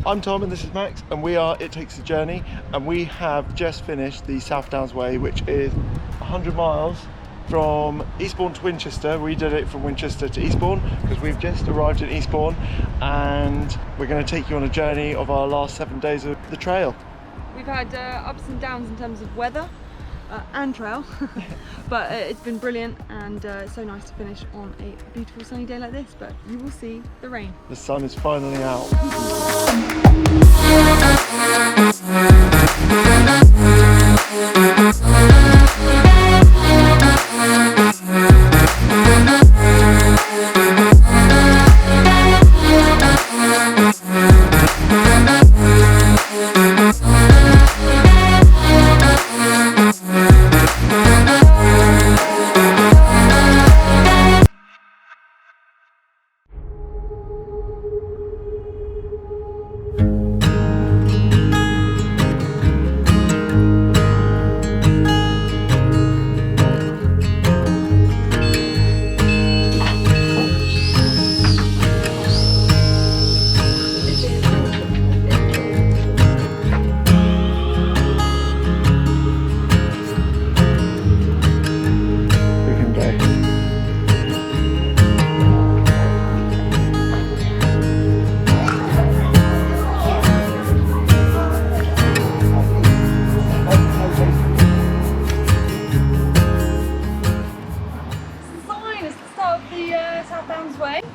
I'm Tom and this is Max, and we are It Takes a Journey, and we have just finished the South Downs Way, which is 100 miles from Eastbourne to Winchester. We did it from Winchester to Eastbourne because we've just arrived in Eastbourne, and we're going to take you on a journey of our last 7 days of the trail. We've had ups and downs in terms of weather and trail, but it's been brilliant, and it's so nice to finish on a beautiful sunny day like this, but you will see the rain. The sun is finally out.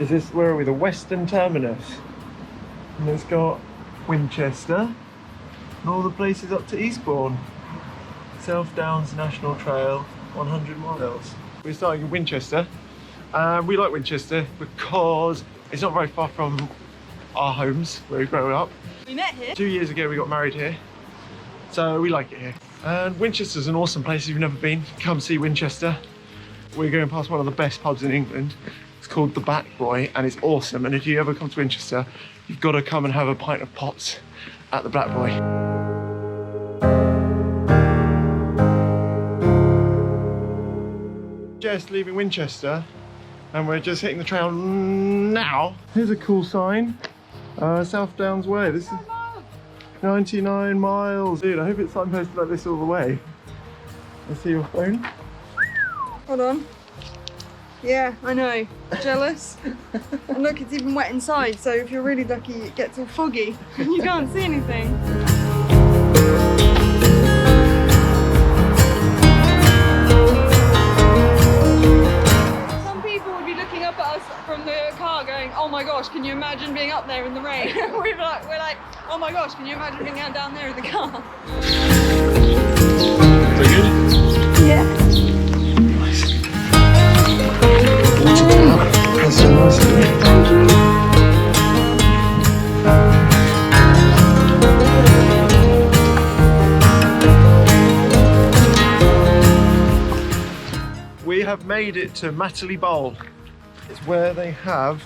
Is this, where are we? The Western Terminus. And it's got Winchester and all the places up to Eastbourne. South Downs National Trail, 100 miles. We're starting in Winchester. We like Winchester because it's not very far from our homes where we grew up. We met here. 2 years ago we got married here, so we like it here. And Winchester's an awesome place. If you've never been, come see Winchester. We're going past one of the best pubs in England. It's called the Black Boy, and it's awesome. And if you ever come to Winchester, you've got to come and have a pint of pots at the Black Boy. Just leaving Winchester, and we're just hitting the trail now. Here's a cool sign, South Downs Way. This is 99 miles. Dude, I hope it's signposted like this all the way. I see your phone. Hold on. Yeah, I know. Jealous. And look, it's even wet inside, so if you're really lucky, it gets all foggy and you can't see anything. Some people would be looking up at us from the car going, oh my gosh, can you imagine being up there in the rain? we're like, oh my gosh, can you imagine being down there in the car? Very good? Yeah. That's so nice of you. We have made it to Matterley Bowl. It's where they have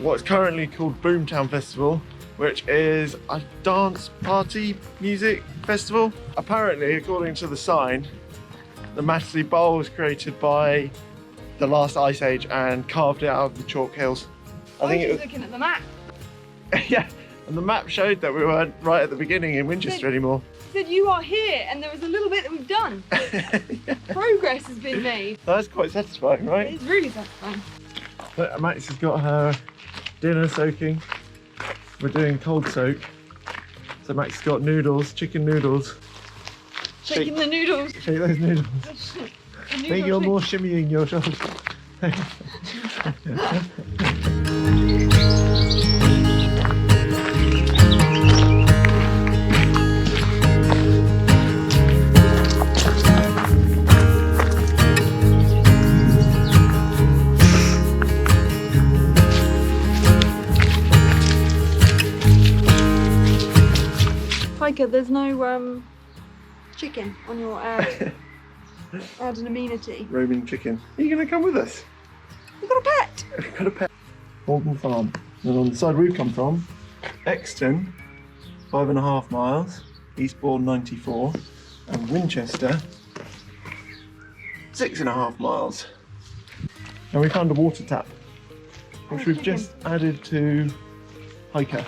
what's currently called Boomtown Festival, which is a dance party music festival. Apparently, according to the sign, the Matterley Bowl was created by the last ice age and carved it out of the chalk hills. I think it was looking at the map. Yeah, and the map showed that we weren't right at the beginning in Winchester anymore. It said you are here, and there was a little bit that we've done. Yeah. Progress has been made. That's quite satisfying, right? It's really satisfying. Look, Max has got her dinner soaking. We're doing cold soak. So Max has got noodles, chicken noodles. Shaking the noodles. Shake those noodles. Make your more shimmy in your shoulders. hiker, there's no chicken on your ad. Add an amenity. Roaming chicken. Are you going to come with us? We've got a pet! We've got a pet. Holden Farm. And on the side we've come from, Exton, 5.5 miles, Eastbourne 94, and Winchester, 6.5 miles. And we found a water tap, which we've just added to Hiiker.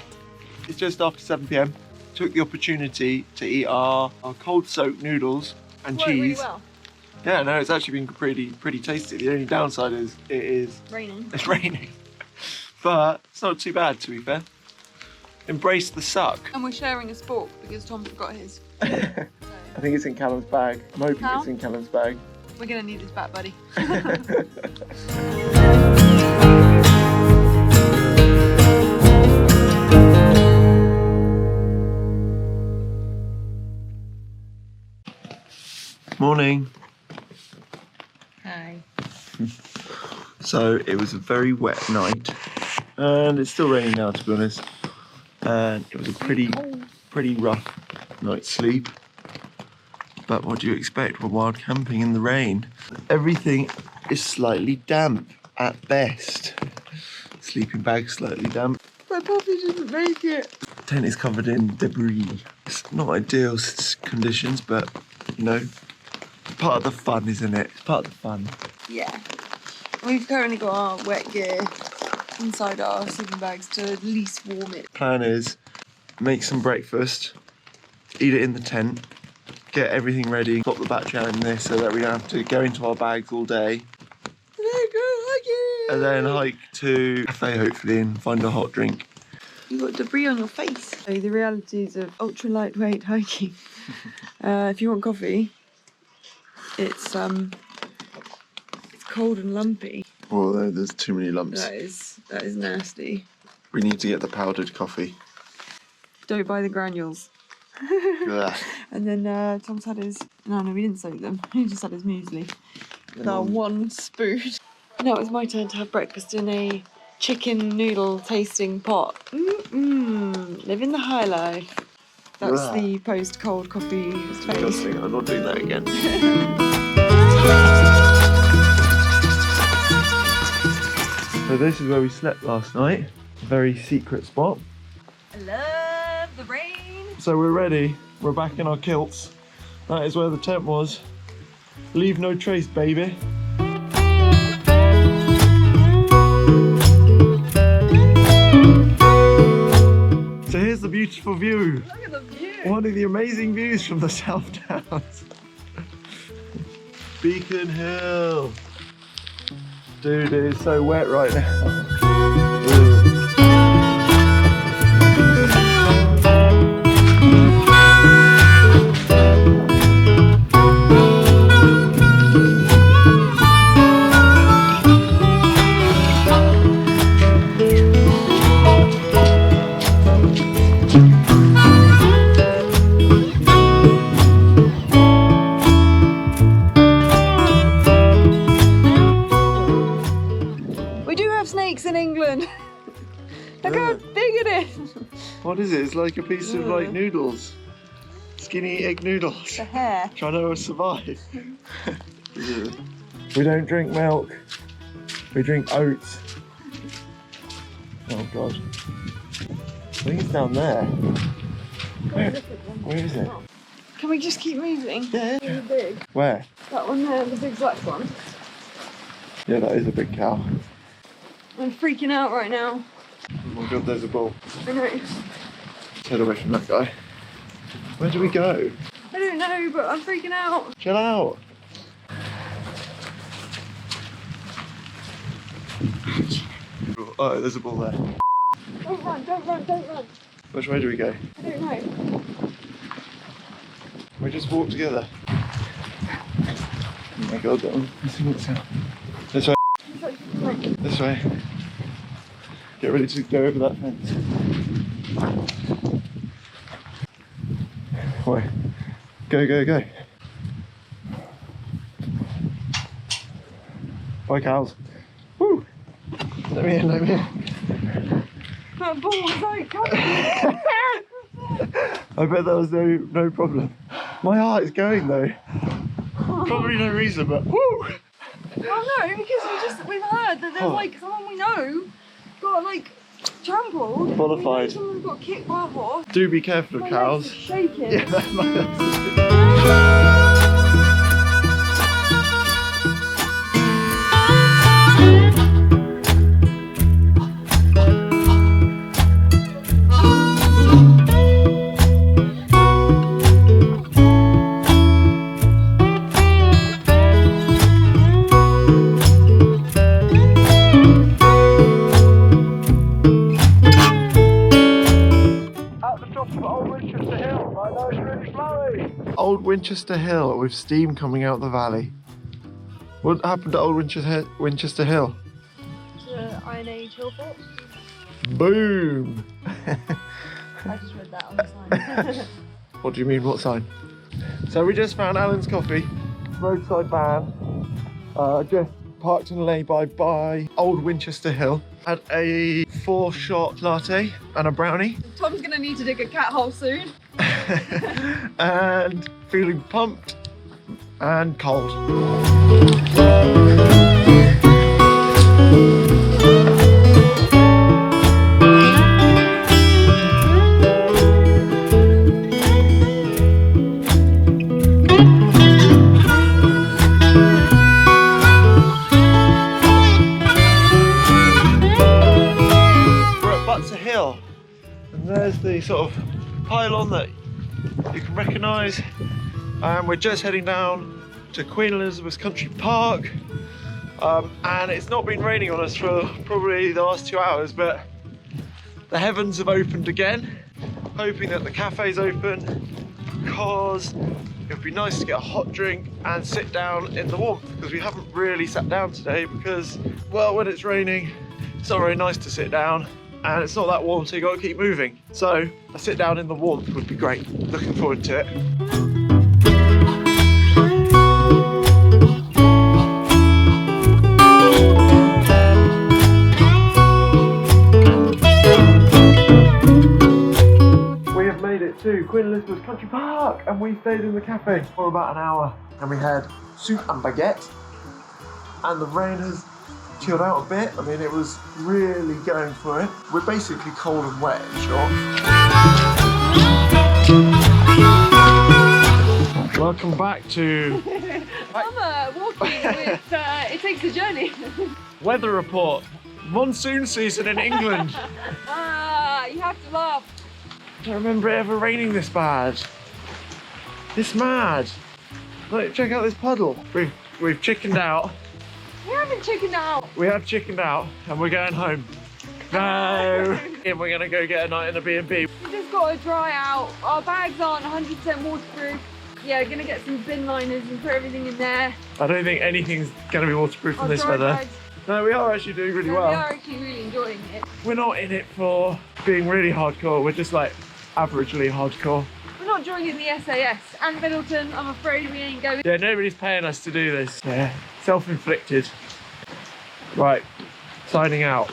It's just after 7 PM. Took the opportunity to eat our cold soaked noodles and cheese. Really well. Yeah, no, it's actually been pretty tasty. The only downside is Raining. It's raining. But it's not too bad, to be fair. Embrace the suck. And we're sharing a spork because Tom forgot his. I think it's in Callum's bag. I'm hoping Cal? it's in Callum's bag. We're gonna need this back, buddy. Morning. Hi. So it was a very wet night, and it's still raining now, to be honest. And it was a pretty rough night's sleep. But what do you expect? We're wild camping in the rain. Everything is slightly damp at best. Sleeping bag slightly damp. My puppy didn't make it. Tent is covered in debris. It's not ideal conditions, but you know, part of the fun, isn't it? It's part of the fun. Yeah. We've currently got our wet gear inside our sleeping bags to at least warm it. Plan is make some breakfast, eat it in the tent, get everything ready, pop the battery out in this so that we don't have to go into our bags all day. And then go hiking! And then hike to a cafe hopefully and find a hot drink. You've got debris on your face. So the realities of ultra lightweight hiking. If you want coffee, it's cold and lumpy. Oh, there's too many lumps. That is nasty. We need to get the powdered coffee. Don't buy the granules. Ugh. And then Tom's had his... No, we didn't soak them. He just had his muesli. With our one spoon. Now it's my turn to have breakfast in a chicken noodle tasting pot. Living the high life. That's Ugh. the post-cold coffee face. Disgusting. I'm not doing that again. So this is where we slept last night. A very secret spot. I love the rain. So we're ready. We're back in our kilts. That is where the tent was. Leave no trace, baby. So here's the beautiful view. Look at the view. One of the amazing views from the South Downs. Beacon Hill. Dude, it is so wet right now. Snakes in England. Look how big it is. What is it? It's like a piece of like noodles. Skinny egg noodles. The hair. Trying to survive. We don't drink milk. We drink oats. Oh god. I think it's down there. Where is it? Can we just keep moving? Yeah. Really big. Where? That one there, the big black one. Yeah, that is a big cow. I'm freaking out right now. Oh my god, there's a bull. I know. Let's head away from that guy. Where do we go? I don't know, but I'm freaking out. Chill out. Oh, there's a bull there. Don't run, don't run, don't run. Which way do we go? I don't know. We just walk together. Oh my god, that one. Let's see what's out. This way. This way. Get ready to go over that fence. Wait. Go, go, go. Bye, cows. Woo! Let me in, let me in. That bull was like, come on. I bet there was no problem. My heart is going though. Probably no reason, but woo! Oh no, because we've heard that there's like someone we know got like trampled. Qualified. Someone got kicked by a horse. Do be careful of cows. Legs are shaking. Yeah, that's my legs. Old Winchester Hill with steam coming out the valley. What happened to Old Winchester Hill? It's an Iron Age hill fort. Boom! I just read that on the sign. What do you mean, what sign? So we just found Alan's Coffee, roadside van, just parked in a lay-by by Old Winchester Hill. Had a 4-shot latte and a brownie. Tom's gonna need to dig a cat hole soon. And feeling pumped and cold. Hill, and there's the sort of pylon that you can recognise, and we're just heading down to Queen Elizabeth's Country Park, and it's not been raining on us for probably the last 2 hours, but the heavens have opened again, hoping that the cafe's open because it would be nice to get a hot drink and sit down in the warmth, because we haven't really sat down today because, well, when it's raining it's not very nice to sit down. And it's not that warm, so you got to keep moving. So a sit down in the warmth would be great. Looking forward to it. We have made it to Queen Elizabeth's Country Park, and we stayed in the cafe for about an hour, and we had soup and baguette, and the rain has chilled out a bit. I mean, it was really going for it. We're basically cold and wet, in short. Welcome back to Summer walking with It Takes a Journey. Weather report. Monsoon season in England. You have to laugh. I don't remember it ever raining this bad. It's mad. Look, check out this puddle. We've chickened out. We haven't chickened out. We have chickened out and we're going home. No! And we're gonna go get a night in a B&B. We just got to dry out. Our bags aren't 100% waterproof. Yeah, we're gonna get some bin liners and put everything in there. I don't think anything's gonna be waterproof in this dry weather. bags. No, we are actually doing really well. We are actually really enjoying it. We're not in it for being really hardcore, we're just like averagely hardcore. We're not joining the SAS. And Middleton, I'm afraid we ain't going. Yeah, nobody's paying us to do this. Yeah, self-inflicted. Right, signing out.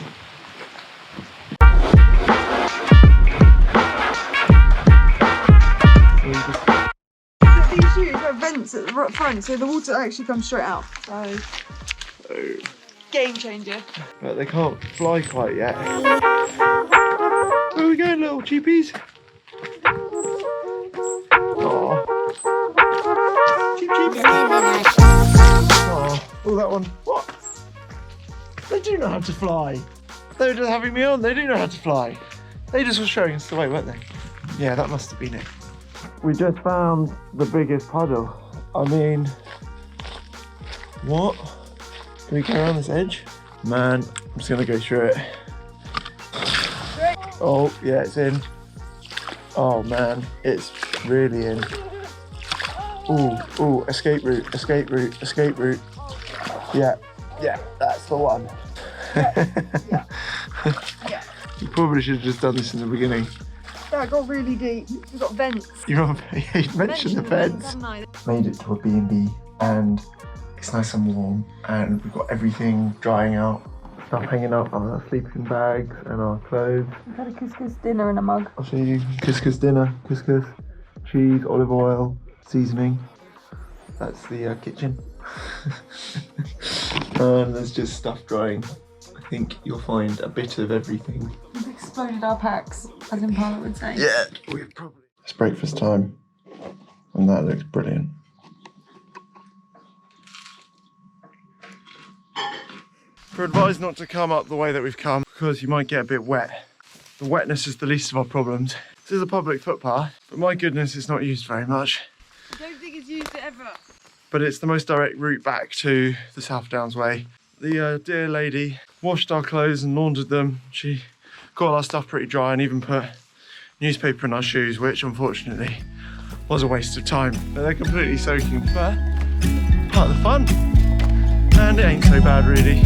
These shoes have vents at the front, so the water actually comes straight out. So, game changer. But they can't fly quite yet. Where are we going, little cheapies? Aww. Cheep cheep. Aww. Oh, that one. What? They do know how to fly. They were just having me on. They do know how to fly. They just were showing us the way, weren't they? Yeah, that must have been it. We just found the biggest puddle. I mean, what? Can we go around this edge? Man, I'm just gonna go through it. Oh, yeah, it's in. Oh man, it's really in. Ooh, escape route, escape route, escape route. Yeah, that's the one. Yeah. You probably should have just done this in the beginning. That got really deep. We've got vents. You mentioned the vents. Made it to a B&B and it's nice and warm and we've got everything drying out. stuff hanging up, our sleeping bags and our clothes. We've had a couscous dinner in a mug. I'll show you couscous dinner, couscous, cheese, olive oil, seasoning. That's the kitchen. And there's just stuff drying. I think you'll find a bit of everything. We've exploded our packs, as in Parlour would say. Yeah, we've probably... It's breakfast time, and that looks brilliant. We're advised not to come up the way that we've come because you might get a bit wet. The wetness is the least of our problems. This is a public footpath, but my goodness, it's not used very much. I don't think it's used ever. But it's the most direct route back to the South Downs way. The dear lady washed our clothes and laundered them. She got our stuff pretty dry and even put newspaper in our shoes, which unfortunately was a waste of time. But they're completely soaking, but part of the fun. And it ain't so bad really.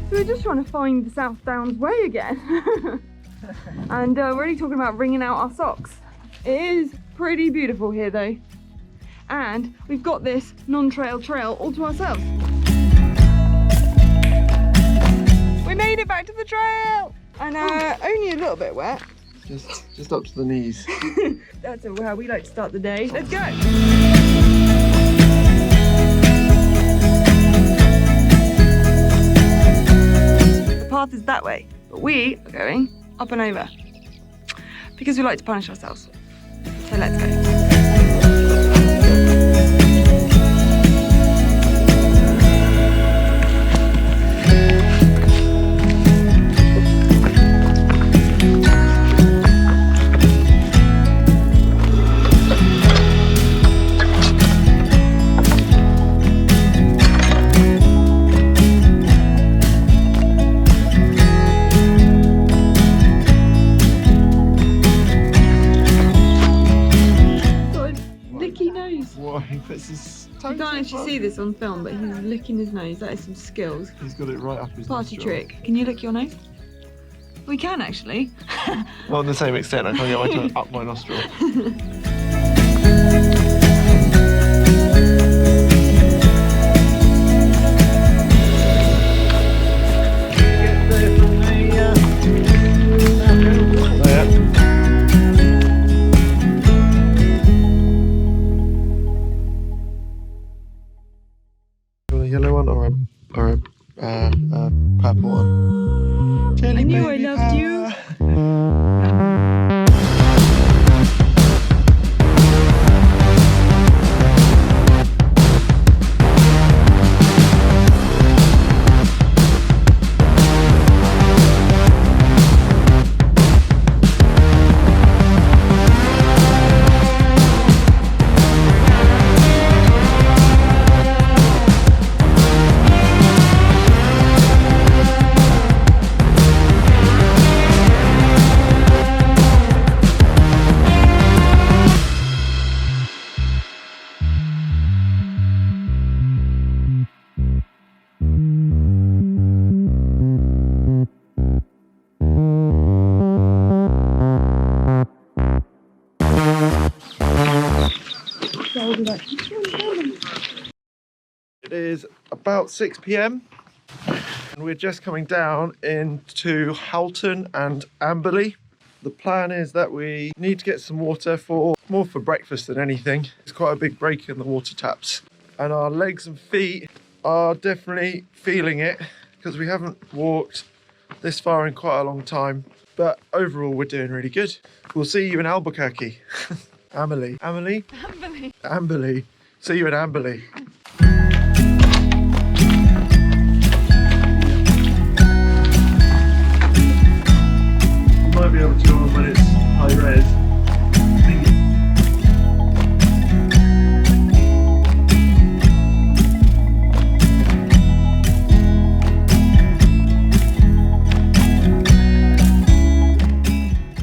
We were just trying to find the South Downs way again. And we're already talking about wringing out our socks. It is pretty beautiful here though. And we've got this non-trail trail all to ourselves. We made it back to the trail! And only a little bit wet. Just up to the knees. That's how we like to start the day. Let's go! The path is that way, but we are going up and over because we like to punish ourselves. So let's go. You can't actually see this on film, but he's licking his nose. That is some skills. He's got it right up his Party nostril. trick. Can you lick your nose? We can actually. Not to the same extent. I can't get my tongue up my nostril. Purple one. I knew I loved you. It is about 6 p.m. and we're just coming down into Halton and Amberley. The plan is that we need to get some water more for breakfast than anything. It's quite a big break in the water taps and our legs and feet are definitely feeling it because we haven't walked this far in quite a long time, but overall we're doing really good. We'll see you in Albuquerque. Amberley. Amberley? Amberley. Amberley. See you in Amberley. You might be able to go on when it's high res.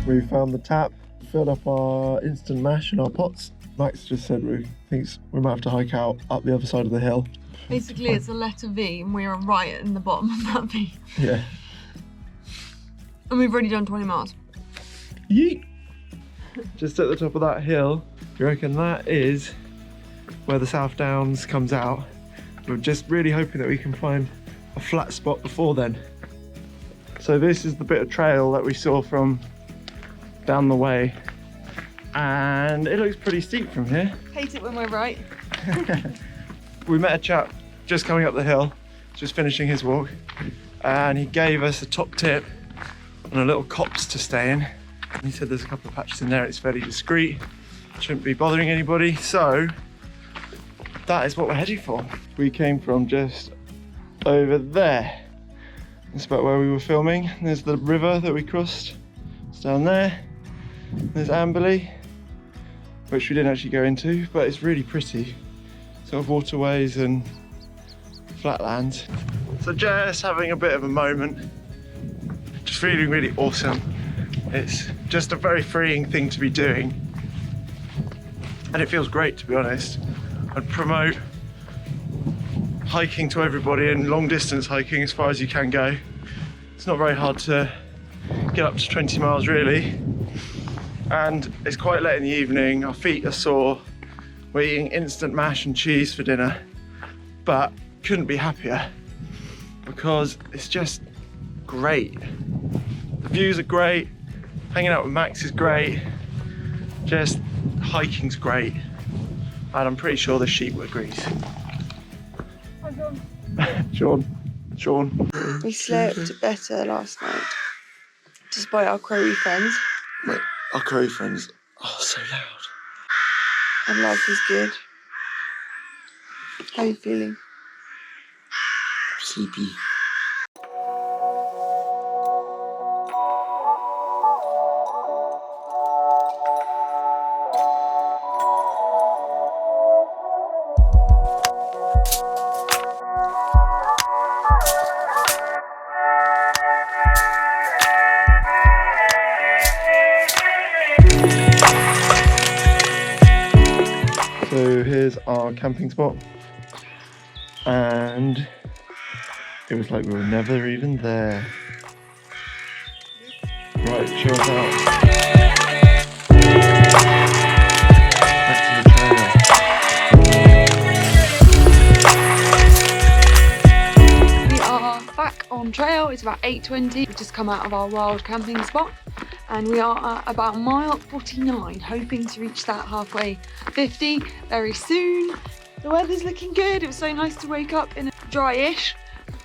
We found the tap, filled up our instant mash in our pots. Max just said we thinks we might have to hike out up the other side of the hill. Basically it's a letter V and we are right in the bottom of that V. Yeah. And we've already done 20 miles. Yeet! Just at the top of that hill, You reckon that is where the South Downs comes out? We're just really hoping that we can find a flat spot before then. So this is the bit of trail that we saw from down the way, and it looks pretty steep from here. Hate it when we're right. We met a chap just coming up the hill, just finishing his walk, and he gave us a top tip on a little copse to stay in. And he said there's a couple of patches in there, it's fairly discreet, shouldn't be bothering anybody, so that is what we're heading for. We came from just over there. That's about where we were filming. There's the river that we crossed. It's down there. There's Amberley, which we didn't actually go into, but it's really pretty. Sort of waterways and flatlands. So just having a bit of a moment. Just feeling really awesome. It's just a very freeing thing to be doing. And it feels great, to be honest. I'd promote hiking to everybody and long distance hiking as far as you can go. It's not very hard to get up to 20 miles really. And it's quite late in the evening, our feet are sore. We're eating instant mash and cheese for dinner, but couldn't be happier because it's just great. The views are great, hanging out with Max is great, just hiking's great. And I'm pretty sure the sheep agrees. Hi, John. Sean. We slept better last night, despite our crowy friends. Mate, our crow friends are so loud. And life is good. How are you feeling? Sleepy. So here's our camping spot, and it was like we were never even there. Right, show us out. Back to the trail. We are back on trail. It's about 8:20. We've just come out of our wild camping spot. And we are at about mile 49, hoping to reach that halfway 50 very soon. The weather's looking good. It was so nice to wake up in a dry-ish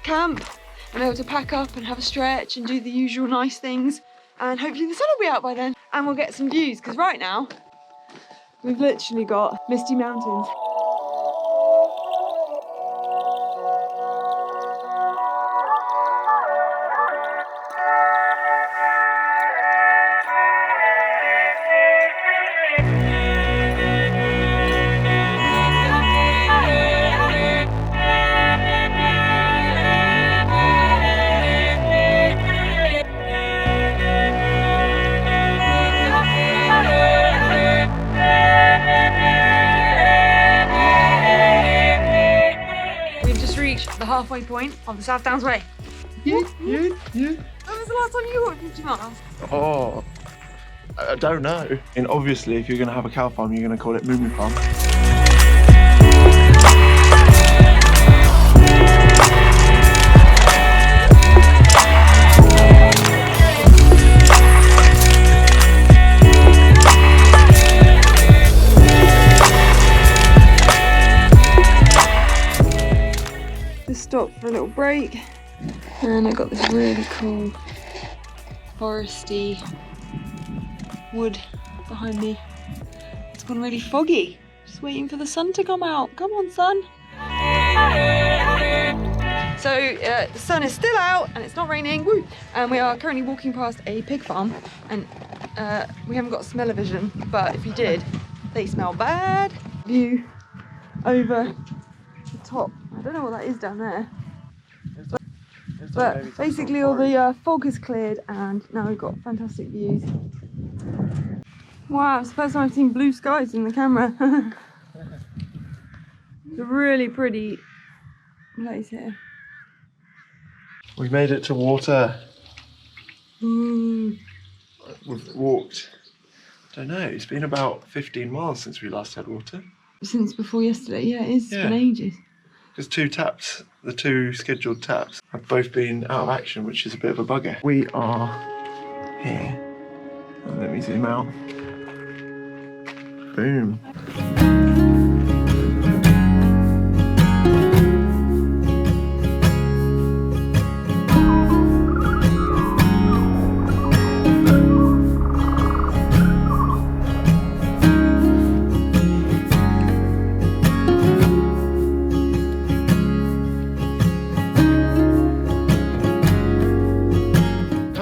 camp and be able to pack up and have a stretch and do the usual nice things. And hopefully the sun will be out by then and we'll get some views, because right now we've literally got misty mountains. The halfway point of the South Downs Way. Yeah. When was the last time you walked 50 miles? Oh, I don't know. And obviously, if you're going to have a cow farm, you're going to call it Moo Moo Farm. Stopped for a little break, and I got this really cool foresty wood behind me. It's gone really foggy. Just waiting for the sun to come out. Come on, sun. So the sun is still out and it's not raining. Woo! And we are currently walking past a pig farm, and we haven't got smell-o-vision, but if you did, they smell bad. View over the top. I don't know what that is down there. But basically all the fog has cleared and now we've got fantastic views. Wow, it's the first time I've seen blue skies in the camera. It's a really pretty place here. We made it to water. Ooh. We've walked don't know, it's been about 15 miles since we last had water. Since before yesterday, yeah, it is. It's been Yeah. ages. Because 2 taps, the 2 scheduled taps, have both been out of action, which is a bit of a bugger. We are here. And let me zoom out. Boom.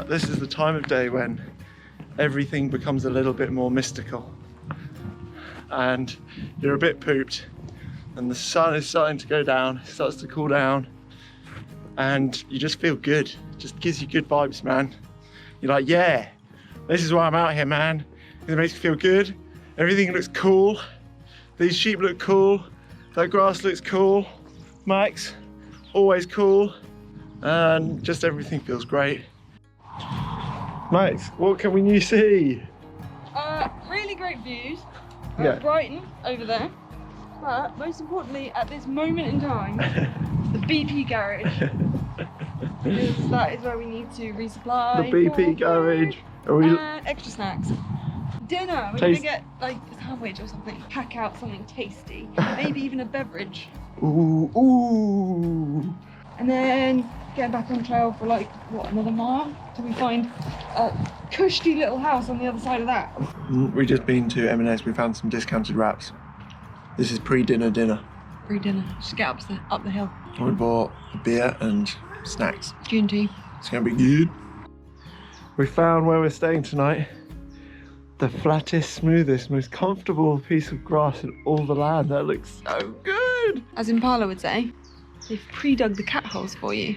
This is the time of day when everything becomes a little bit more mystical and you're a bit pooped and the sun is starting to go down, it starts to cool down and you just feel good. It just gives you good vibes, man. You're like, yeah, this is why I'm out here, man. It makes me feel good. Everything looks cool. These sheep look cool. That grass looks cool. Max, always cool. And just everything feels great. Max, what can we see? Really great views. Yeah. Brighton over there. But most importantly, at this moment in time, the BP garage. Because that is where we need to resupply. The BP garage. Are we? And extra snacks. Dinner. We're gonna get like a sandwich or something. Pack out something tasty. Maybe even a beverage. Ooh, ooh. And then get back on trail for like, what, another mile? Till we find a cushy little house on the other side of that. We've just been to M&S, we found some discounted wraps. This is pre-dinner dinner. Pre-dinner, just get up the hill. We bought a beer and snacks. G&T. It's gonna be good. We found where we're staying tonight. The flattest, smoothest, most comfortable piece of grass in all the land. That looks so good. As Impala would say, they've pre-dug the cat holes for you.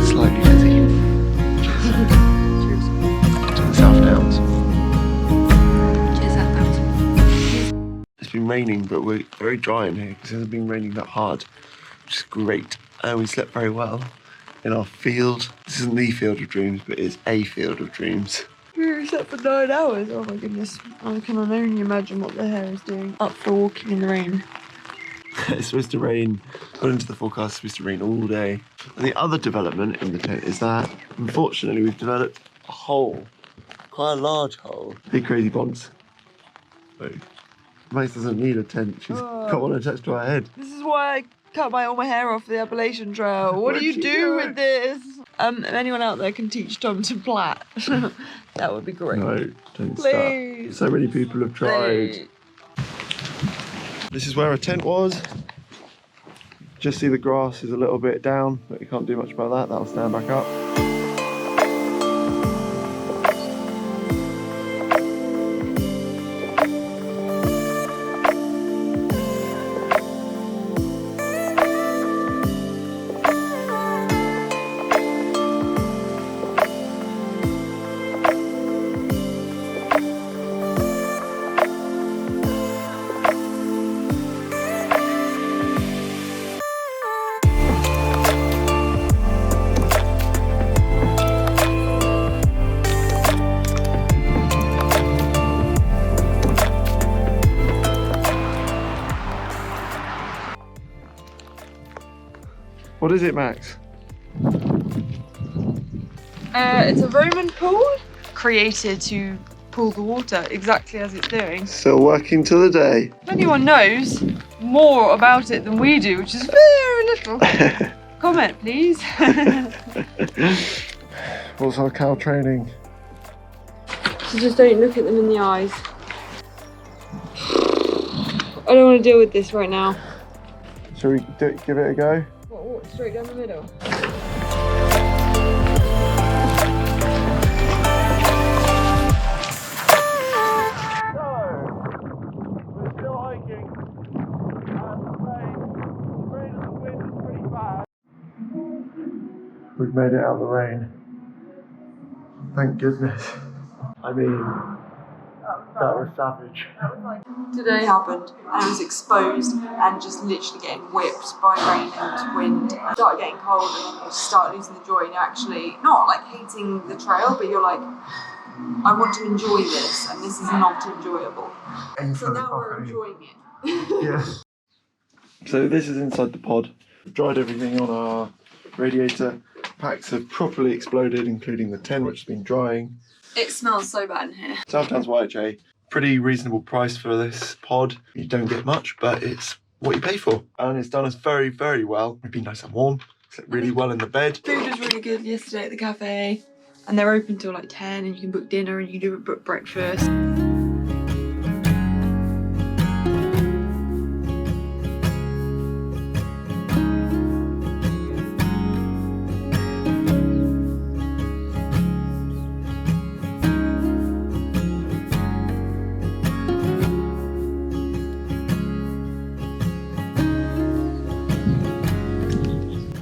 Slightly busy. Cheers. To the South Downs. It's been raining, but we're very dry in here because it hasn't been raining that hard, which is great. And we slept very well in our field. This isn't the field of dreams, but it's a field of dreams. We slept for 9 hours. Oh my goodness. I can only imagine what the hair is doing. Up for walking in the rain. It's supposed to rain, according to the forecast, it's supposed to rain all day. And the other development in the tent is that, unfortunately, we've developed a hole, quite a large hole. Big crazy bonds. Max doesn't need a tent, she's got one attached to her head. This is why I cut all my hair off the Appalachian Trail. What do you do with this? If anyone out there can teach Tom to plait, that would be great. No, don't Please. start. So many people have tried. Please. This is where a tent was. Just see the grass is a little bit down, but you can't do much about that. That'll stand back up. What is it, Max? It's a Roman pool created to pool the water exactly as it's doing. Still working to the day. If anyone knows more about it than we do, which is very little, comment please. What's our cow training? So just don't look at them in the eyes. I don't want to deal with this right now. Shall we give it a go? What, walk straight down the middle? We're still hiking, and the rain and the wind is pretty bad. we've made it out of the rain. Thank goodness. I mean, that was savage. Today happened and I was exposed and just literally getting whipped by rain and wind. It started getting cold and then you just start losing the joy and you're actually not like hating the trail, but you're like, I want to enjoy this and this is not enjoyable. So now we're enjoying it. Yeah. So this is inside the pod. We've dried everything on our radiator. Packs have properly exploded, including the tent which has been drying. It smells so bad in here. South Downs YHA. Pretty reasonable price for this pod. You don't get much, but it's what you pay for. And it's done us very, very well. We've been nice and warm. Slept really well in the bed. Food was really good yesterday at the cafe. And they're open till like 10 and you can book dinner and you can book breakfast.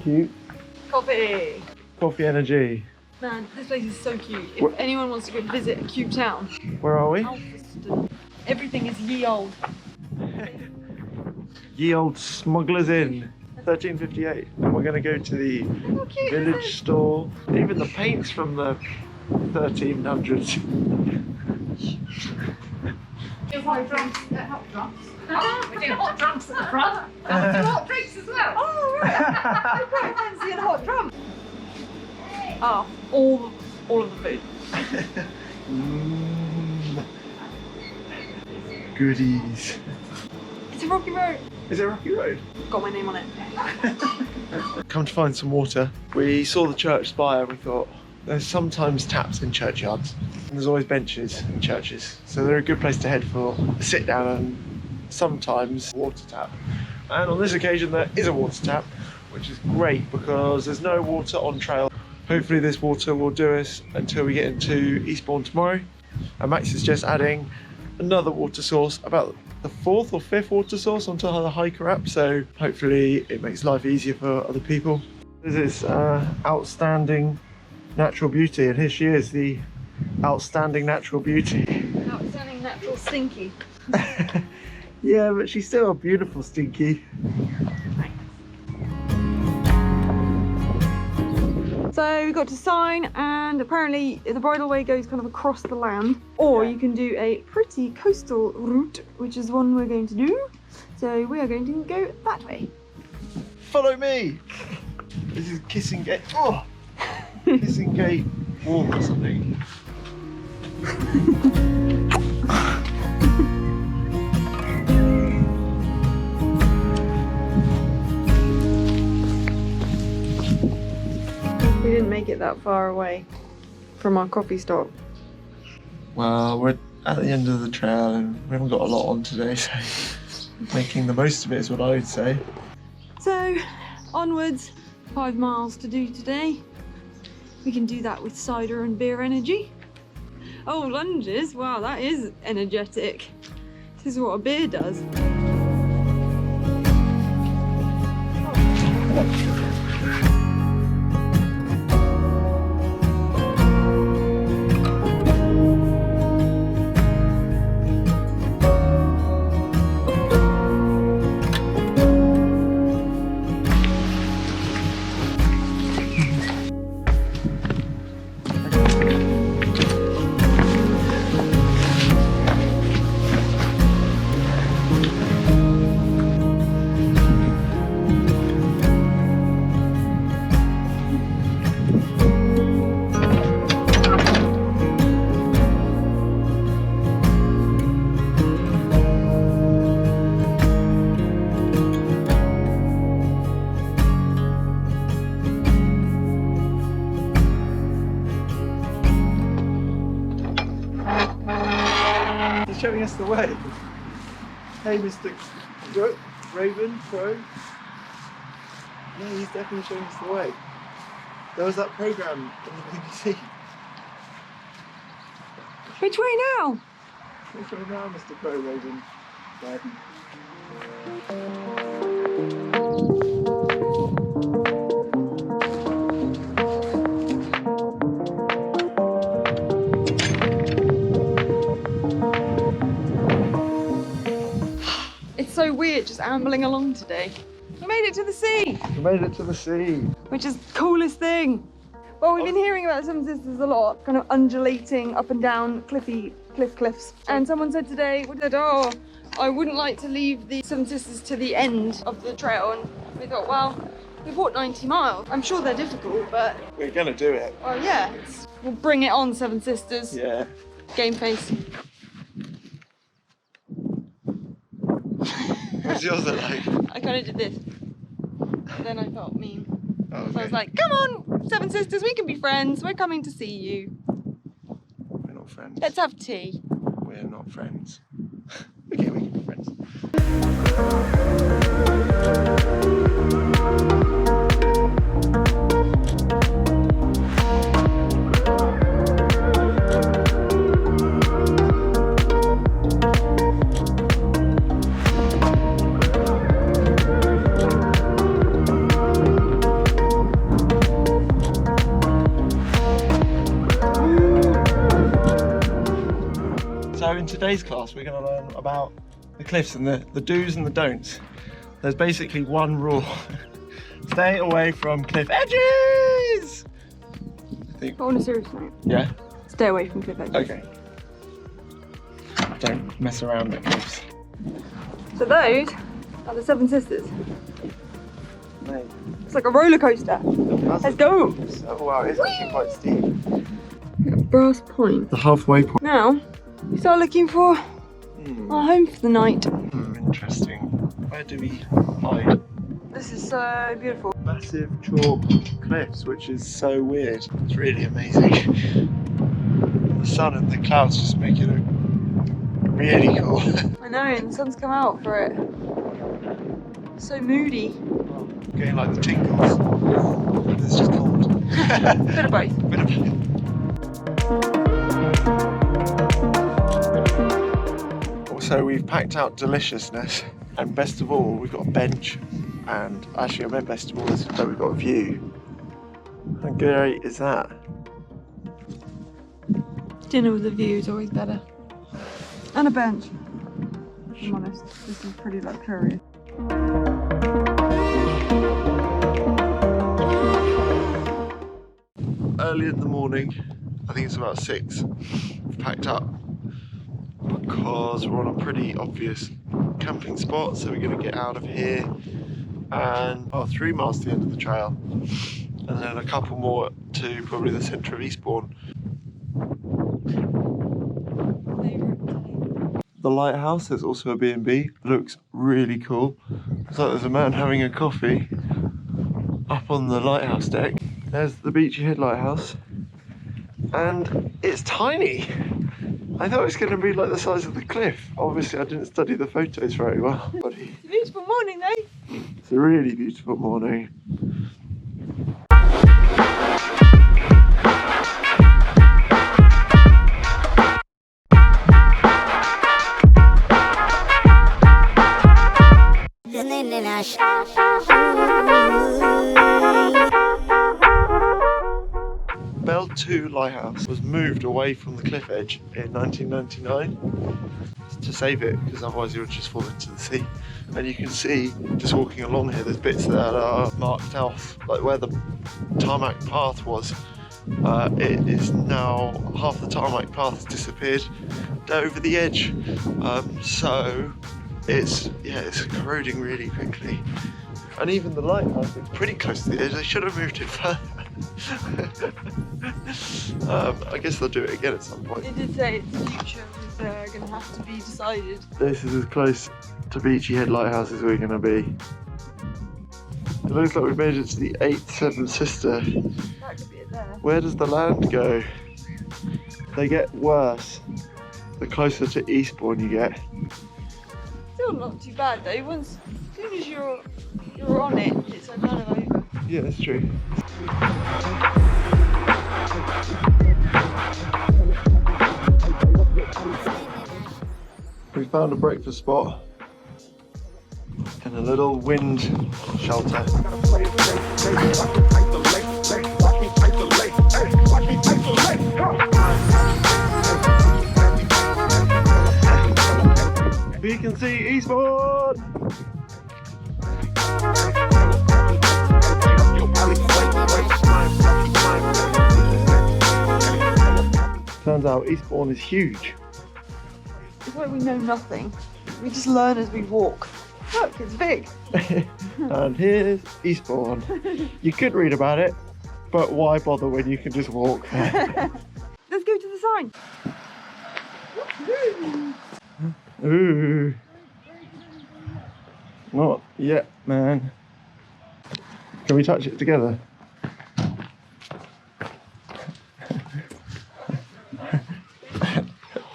Cute. Coffee! Coffee energy. Man, this place is so cute. If anyone wants to go visit a cute town, Where are we? Alfriston. Everything is ye old. Ye old Smugglers Inn. 1358. And we're going to go to the village store. Even the paint's from the 1300s. Hot drunks. We're doing hot drunks at the front. And we do hot drinks as well. Oh, right. I quite fancy a hot drum. Oh, all of the food. Goodies. It's a rocky road. Is it Rocky Road? Got my name on it. Come to find some water. We saw the church spire and we thought, there's sometimes taps in churchyards. And there's always benches in churches. So they're a good place to head for a sit down and sometimes water tap. And on this occasion there is a water tap, which is great because there's no water on trail. Hopefully this water will do us until we get into Eastbourne tomorrow. And Max is just adding another water source, about the 4th or 5th water source onto the Hiiker App, so hopefully it makes life easier for other people. This is outstanding natural beauty, and here she is, the outstanding natural beauty. Outstanding natural stinky. Yeah, but she's still a beautiful stinky. So we got to sign, and apparently the bridle way goes kind of across the land, or you can do a pretty coastal route, which is one we're going to do. So we are going to go that way. Follow me! This is Kissing Gate. Oh! Kissing Gate Walk or something. We didn't make it that far away from our coffee stop. Well, we're at the end of the trail and we haven't got a lot on today, so making the most of it is what I would say. So, onwards, 5 miles to do today. We can do that with cider and beer energy. Oh, lunges, wow, that is energetic. This is what a beer does. He's showing us the way. Hey, Mr. Raven, Crow. Yeah, he's definitely showing us the way. There was that programme in the BBC. Which way now? Which way now, Mr. Crow Raven? Dad. It's so weird just ambling along today. We made it to the sea, We made it to the sea. which is the coolest thing. Well, we've been hearing about the Seven Sisters a lot, kind of undulating up and down cliffs. And someone said today, oh, I wouldn't like to leave the Seven Sisters to the end of the trail. And we thought, well, we've walked 90 miles. I'm sure they're difficult, but We're gonna do it. well, yeah, we'll bring it on, Seven Sisters. Yeah. Game face. What's yours like? I kind of did this. And then I felt mean. Oh, So I was like, come on, Seven Sisters, we can be friends. We're coming to see you. we're not friends. Let's have tea. We're not friends. Okay, we can be friends. So in today's class we're going to learn about the cliffs and the do's and the don'ts. There's basically one rule. Stay away from cliff edges! I think, But on a serious note, yeah? stay away from cliff edges. Okay. Don't mess around at cliffs. So those are the Seven Sisters. Mate, It's like a roller coaster. Let's go. Oh wow, it's actually quite steep. Brass Point. The halfway point. Now, we start looking for our home for the night. Interesting. Where do we hide? This is so beautiful. Massive chalk cliffs, which is so weird. It's really amazing. The sun and the clouds just make it look really cool. I know, and the sun's come out for it. So moody. Getting like the tingles. It's just cold. Bit of both. Bit of both. So we've packed out deliciousness, and best of all, we've got a bench, and actually I meant best of all is that we've got a view. How great is that? Dinner with a view is always better. And a bench. If I'm honest, this is pretty luxurious. Early in the morning, I think it's about 6, we've packed up because we're on a pretty obvious camping spot, so we're going to get out of here and 3 miles to the end of the trail, and then a couple more to probably the centre of Eastbourne. The lighthouse, there's also a B&B, looks really cool. Looks like there's a man having a coffee up on the lighthouse deck. There's the Beachy Head Lighthouse, and it's tiny. I thought it was going to be like the size of the cliff. Obviously I didn't study the photos very well. It's a beautiful morning though. It's a really beautiful morning. Bell 2 Lighthouse was moved away from the cliff edge in 1999 to save it, because otherwise it would just fall into the sea. And you can see, just walking along here, there's bits that are marked off, like where the tarmac path was. It is now, half the tarmac path has disappeared over the edge. So it's corroding really quickly. And even the lighthouse is pretty close to the edge. They should have moved it further. I guess they'll do it again at some point. They did say it's the future is going to have to be decided. This is as close to Beachy Head Lighthouse as we're going to be. It looks like we've made it to the 8th Seven Sister. That could be it there. Where does the land go? They get worse the closer to Eastbourne you get. Still not too bad though. Once, as soon as you're on it, it's kind of over. Yeah, that's true. We found a breakfast spot and a little wind shelter. We can see Eastbourne! Turns out Eastbourne is huge. It's like we know nothing. We just learn as we walk. Look, it's big. And here's Eastbourne. You could read about it, but why bother when you can just walk there? Let's go to the sign. Ooh. Not yet, man. Can we touch it together?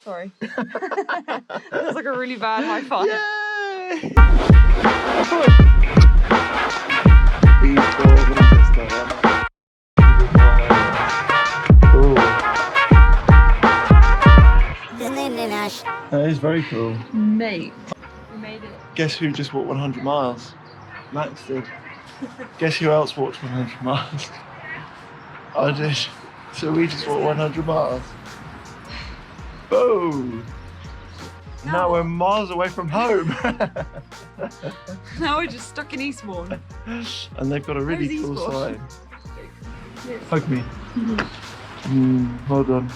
Sorry. That's like a really bad high five. Yay! Eastbourne, Winchester. Ooh. That is very cool. Mate, we made it. Guess who just walked 100 miles? Max did. Guess who else walked 100 miles? I did. So we just walked 100 miles. Boom! Now we're miles away from home. Now we're just stuck in Eastbourne. And they've got a really Where's cool Eastbourne? sign. Yes. Hug me. Well done.